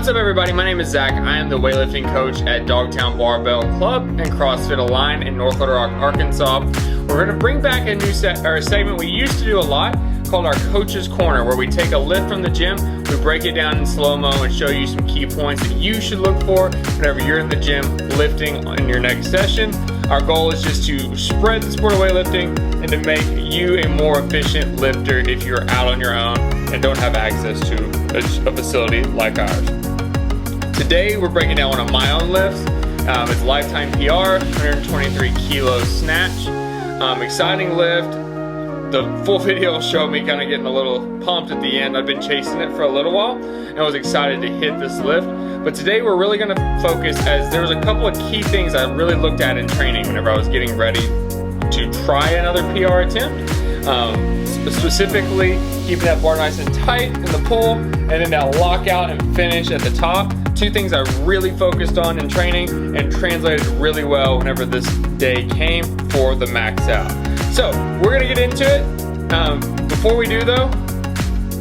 What's up, everybody? My name is Zach. I am the weightlifting coach at Dogtown Barbell Club and CrossFit Align in North Little Rock, Arkansas. We're going to bring back a new segment we used to do a lot called our Coach's Corner, where we take a lift from the gym, we break it down in slow-mo and show you some key points that you should look for whenever you're in the gym lifting in your next session. Our goal is just to spread the sport of weightlifting and to make you a more efficient lifter if you're out on your own and don't have access to a facility like ours. Today we're breaking down one of my own lifts. It's lifetime PR, 123 kilo snatch. Exciting lift. The full video will show me kind of getting a little pumped at the end. I've been chasing it for a little while and I was excited to hit this lift. But today we're really going to focus, as there was a couple of key things I really looked at in training whenever I was getting ready to try another PR attempt. Specifically, keeping that bar nice and tight in the pull, and then that lockout and finish at the top. Two things I really focused on in training and translated really well whenever this day came for the max out. So we're gonna get into it. Before we do though,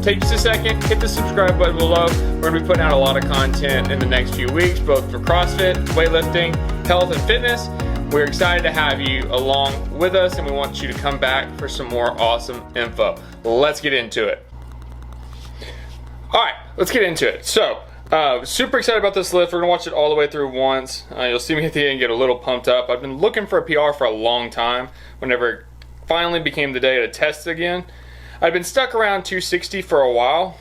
take just a second, hit the subscribe button below. We're gonna be putting out a lot of content in the next few weeks, both for CrossFit, weightlifting, health, and fitness. We're excited to have you along with us, and we want you to come back for some more awesome info. Let's get into it. All right, let's get into it. So, super excited about this lift. We're gonna watch it all the way through once. You'll see me at the end get a little pumped up. I've been looking for a PR for a long time. Whenever it finally became the day to test again, I've been stuck around 260 for a while,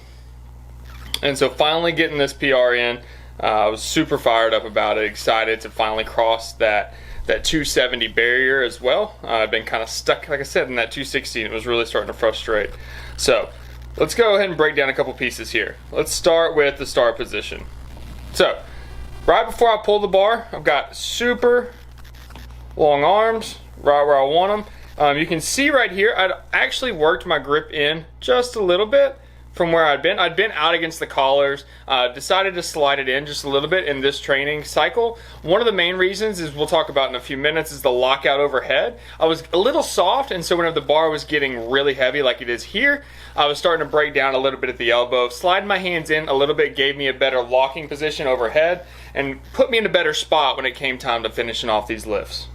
and so finally getting this PR in, I was super fired up about it, excited to finally cross that 270 barrier as well. I've been kind of stuck, like I said, in that 260, and it was really starting to frustrate. So let's go ahead and break down a couple pieces here. Let's start with the start position. So right before I pull the bar, I've got super long arms right where I want them. You can see right here, I'd actually worked my grip in just a little bit from where I'd been. I'd been out against the collars, decided to slide it in just a little bit in this training cycle. One of the main reasons, is we'll talk about in a few minutes, is the lockout overhead. I was a little soft, and so whenever the bar was getting really heavy like it is here, I was starting to break down a little bit at the elbow. Sliding my hands in a little bit gave me a better locking position overhead and put me in a better spot when it came time to finishing off these lifts.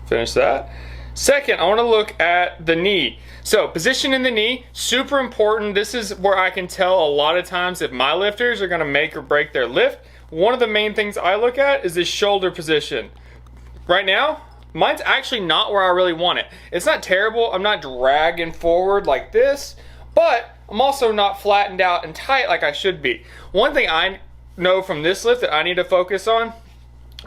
Finish that. Second, I want to look at the knee. So position in the knee, super important. This is where I can tell a lot of times if my lifters are going to make or break their lift. One of the main things I look at is this shoulder position. Right now, mine's actually not where I really want it. It's not terrible. I'm not dragging forward like this, but I'm also not flattened out and tight like I should be. One thing I know from this lift that I need to focus on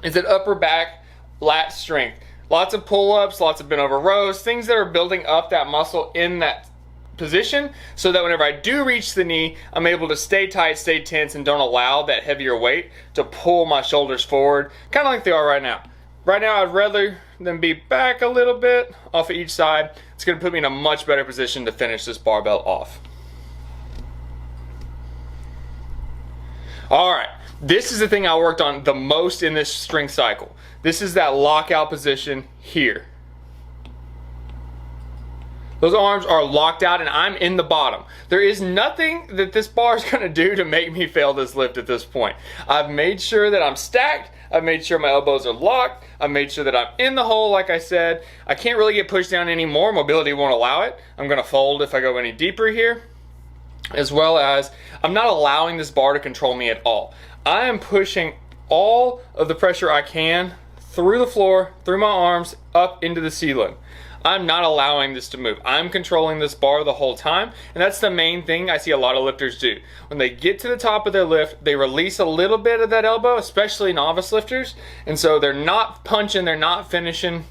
is that upper back lat strength. Lots of pull-ups, lots of bent over rows, things that are building up that muscle in that position so that whenever I do reach the knee, I'm able to stay tight, stay tense, and don't allow that heavier weight to pull my shoulders forward, kind of like they are right now. Right now, I'd rather them be back a little bit off of each side. It's going to put me in a much better position to finish this barbell off. All right, this is the thing I worked on the most in this strength cycle. This is that lockout position here. Those arms are locked out and I'm in the bottom. There is nothing that this bar is going to do to make me fail this lift at this point. I've made sure that I'm stacked. I've made sure my elbows are locked. I've made sure that I'm in the hole, like I said. I can't really get pushed down anymore. Mobility won't allow it. I'm going to fold if I go any deeper here. As well as, I'm not allowing this bar to control me at all. I am pushing all of the pressure I can through the floor, through my arms, up into the ceiling. I'm not allowing this to move. I'm controlling this bar the whole time, and that's the main thing I see a lot of lifters do. When they get to the top of their lift, they release a little bit of that elbow, especially novice lifters, and so they're not punching, they're not finishing.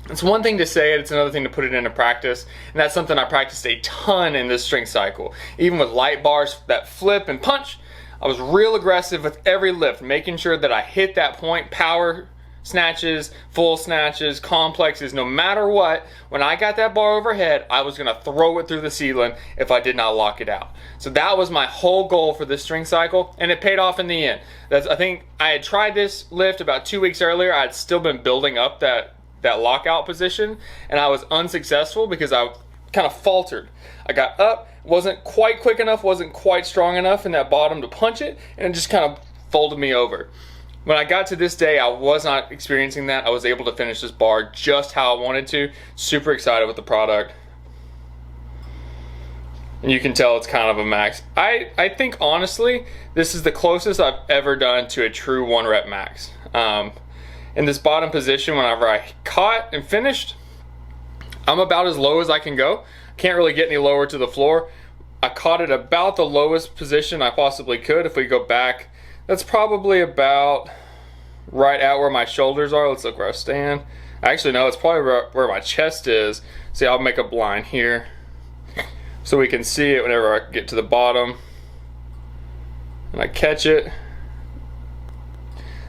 It's one thing to say it, it's another thing to put it into practice, and that's something I practiced a ton in this strength cycle. Even with light bars that flip and punch, I was real aggressive with every lift, making sure that I hit that point, power snatches, full snatches, complexes, no matter what. When I got that bar overhead, I was going to throw it through the ceiling if I did not lock it out. So that was my whole goal for this strength cycle, and it paid off in the end. I think I had tried this lift about 2 weeks earlier. I had still been building up that lockout position, and I was unsuccessful because I kind of faltered. I got up, wasn't quite quick enough, wasn't quite strong enough in that bottom to punch it, and it just kind of folded me over. When I got to this day, I was not experiencing that. I was able to finish this bar just how I wanted to. Super excited with the product. And you can tell it's kind of a max. I think honestly, this is the closest I've ever done to a true 1 rep max. In this bottom position, whenever I caught and finished, I'm about as low as I can go. Can't really get any lower to the floor. I caught it about the lowest position I possibly could. If we go back, that's probably about right at where my shoulders are. Let's look where I stand. Actually, no, it's probably where my chest is. See, I'll make a line here so we can see it whenever I get to the bottom. And I catch it.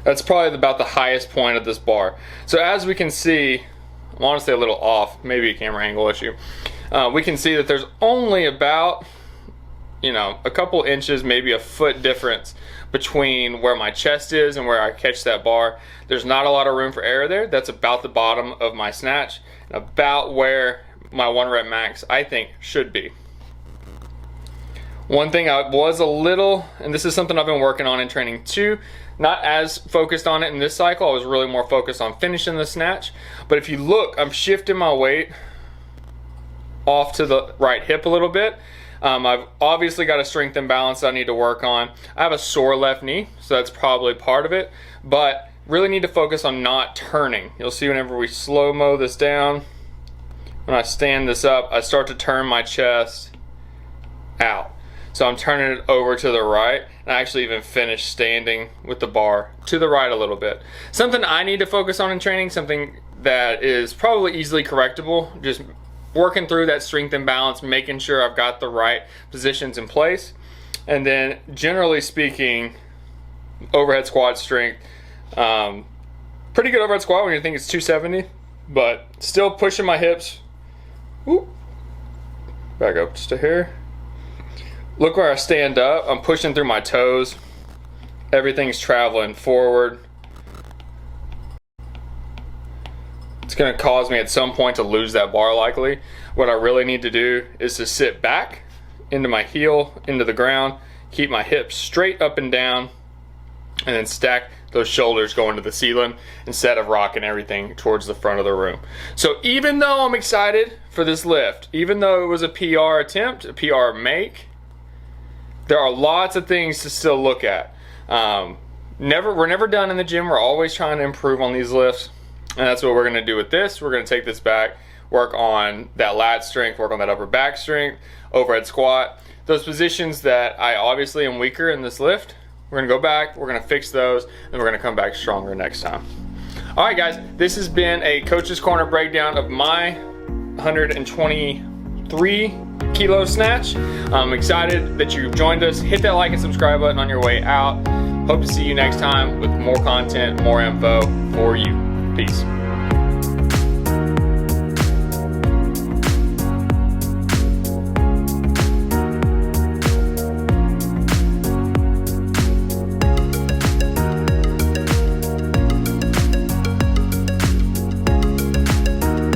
That's probably about the highest point of this bar. So as we can see, I'm honestly a little off, maybe a camera angle issue. We can see that there's only about, you know, a couple inches, maybe a foot difference between where my chest is and where I catch that bar. There's not a lot of room for error there. That's about the bottom of my snatch, about where my 1 rep max, I think, should be. One thing I was a little, and this is something I've been working on in training too, not as focused on it in this cycle. I was really more focused on finishing the snatch. But if you look, I'm shifting my weight off to the right hip a little bit. I've obviously got a strength imbalance I need to work on. I have a sore left knee, so that's probably part of it. But really need to focus on not turning. You'll see whenever we slow-mo this down, when I stand this up, I start to turn my chest out. So I'm turning it over to the right, and I actually even finish standing with the bar to the right a little bit. Something I need to focus on in training, something that is probably easily correctable, just working through that strength imbalance, making sure I've got the right positions in place. And then generally speaking, overhead squat strength, pretty good overhead squat when you think it's 270, but still pushing my hips. Whoop. Back up just a hair. Look where I stand up, I'm pushing through my toes. Everything's traveling forward. It's gonna cause me at some point to lose that bar likely. What I really need to do is to sit back into my heel, into the ground, keep my hips straight up and down, and then stack those shoulders going to the ceiling instead of rocking everything towards the front of the room. So even though I'm excited for this lift, even though it was a PR attempt, a PR make, there are lots of things to still look at. We're never done in the gym. We're always trying to improve on these lifts. And that's what we're gonna do with this. We're gonna take this back, work on that lat strength, work on that upper back strength, overhead squat. Those positions that I obviously am weaker in this lift, we're gonna go back, we're gonna fix those, and we're gonna come back stronger next time. All right, guys, this has been a Coach's Corner breakdown of my 123 kilo snatch. I'm excited that you've joined us. Hit that like and subscribe button on your way out. Hope to see you next time with more content, more info for you. Peace.